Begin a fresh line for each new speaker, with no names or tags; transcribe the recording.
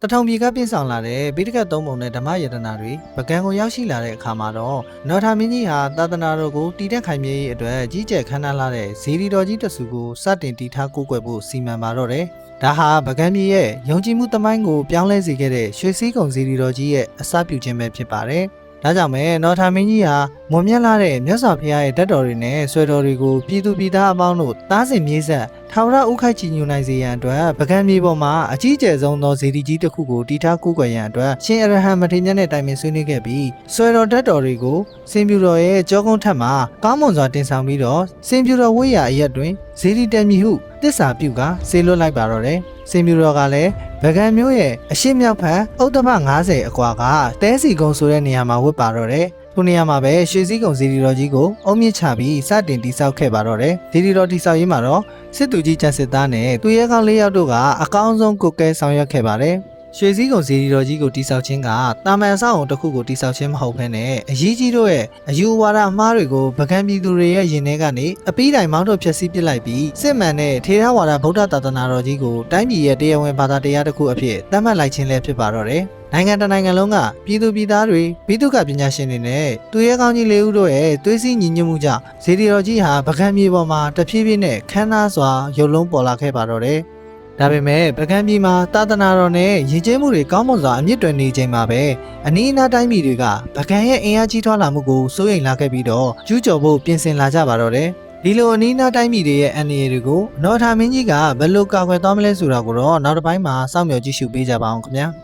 တထောင်ပြေကပြင်းဆောင်လာတဲ့ဗိဒကတ်သုံးပုံနဲ့ဓမ္မယတနာတွေပကံကိုရောက်ရှိလာတဲ့အခါမှာတော့နော်ထာမင်းကြီးဟာသာသနာတော်ကိုတည်တဲ့ခိုင်မြဲရေးအတွက်ကြီးကျယ်ခမ်းနားလာတဲ့ဇေဒီတော်ကြီးတဆူကိုစတင်တည်ထားကိုးကွယ်ဖို့စီမံပါတော့တယ်။ဒါဟာပကံပြည်ရဲ့ယုံကြည်မှုသမိုင်းကိုပြောင်းလဲစေခဲ့တဲ့ရွှေစည်းကုံဇေဒီတော်ကြီးရဲ့အစပြုခြင်းပဲဖြစ်ပါတယ်။ဒါကြောင့်ပဲနော်ထာမင်းကြီးဟာမွန်မြတ်လာတဲ့မြတ်စွာဘုရားရဲ့ဓာတ်တော်တွေနဲ့ဆွေတော်တွေကိုပြည်သူပြည်သားအပေါင်းတို့သားစဉ်မြေးဆက်ထာဝရဥခိုက်ချီညူနိုင်စေရန်အတွက်ပကံမြေပေါ်မှာအကြီးကျယ်ဆုံးသောဇေဒီကြီးတစ်ခုကိုတည်ထားကိုးကွယ်ရန်အတွက်ရှင်အရဟံမထေရမြတ်နဲ့တိုင်ပင်ဆွေးနွေးခဲ့ပြီးဆွေတော်ဓာတ်တော်တွေကိုစင်ပြူတော်ရဲ့ကြောကုန်းထက်မှာကောင်းမွန်စွာတင်ဆောင်ပြီးတော့စင်ပြူတော်ဝိရအရက်တွင်ဇေဒီတန်မြီဟုတစ္ဆာပြုကဆေလွတ်လိုက်ပါတော့တယ်။စင်ပြူတော်ကလည်းဗကံမျိုးရဲ့အရှိမြောက်ဖက်ဥဒ္ဓမ90အကွာကတဲစီကုန်းဆိုတဲ့နေရာမှာဝတ်ပါတော့တယ်။ထိုနေရာမှာပဲရွှေစည်းကုံဇေဒီတော်ကြီးကိုအုံမြင့်ချပြီးစတင်တိစောက်ခဲ့ပါတော့တယ်။ဇေဒီတော်တိစောက်ရေးမှာတော့စစ်သူကြီးကျန်စစ်သားနဲ့သူရဲကောင်း၄ယောက်တို့ကအကောင်းဆုံးကုတ်ကဲဆောင်ရွက်ခဲ့ပါတယ်။ရွှေစည်းကုံဇေဒီတော်ကြီးကိုတိစောက်ခြင်းကတာမန်အဆောက်အုံတစ်ခုကိုတိစောက်ခြင်းမဟုတ်ဘဲနဲ့အရေးကြီးတို့ရဲ့အယူဝါဒအမှားတွေကိုဗကံပြည်သူတွေရဲ့ရင်ထဲကနေအပီးတိုင်မောင်းထုတ်ဖျက်ဆီးပစ်လိုက်ပြီးစစ်မှန်တဲ့ထေရဝါဒဗုဒ္ဓသာသနာတော်ကြီးကိုတိုင်းပြည်ရဲ့တရားဝင်ဘာသာတရားတစ်ခုအဖြစ်သတ်မှတ်လိုက်ခြင်းလည်းဖြစ်ပါတော့တယ်။နိုင်ငံတနိုင်ငံလုံးကပြည်သူပြည်သားတွေဘိတုကပညာရှင်တွေနဲ့သူရဲကောင်းကြီး၄ဦးတို့ရဲ့သွေးစည်းညီညွတ်မှုကြောင့်ဇေဒီတော်ကြီးဟာပကံမြေပေါ်မှာတဖြည်းဖြည်းနဲ့ခမ်းနားစွာရုပ်လုံးပေါ်လာခဲ့ပါတော့တယ်။ဒါပေမဲ့ပကံပြည်မှာသာသနာတော်နဲ့ယဉ်ကျေးမှုတွေကောင်းမွန်စွာအမြင့်တွယ်နေချိန်မှာပဲအနီးအနားတိုင်းပြည်တွေကပကံရဲ့အင်အားကြီးထွားလာမှုကိုစိုးရိမ်လာခဲ့ပြီးတော့ကျူးကျော်ဖို့ပြင်ဆင်လာကြပါတော့တယ်။ဒီလိုအနီးအနားတိုင်းပြည်တွေရဲ့အန္တရာယ်တွေကိုနော်ထာမင်းကြီးကဘယ်လိုကာကွယ်သွားမလဲဆိုတာကိုတော့နောက်တစ်ပိုင်းမှာစောင့်မျှော်ကြည့်ရှုပေးကြပါအောင်ခင်ဗျာ။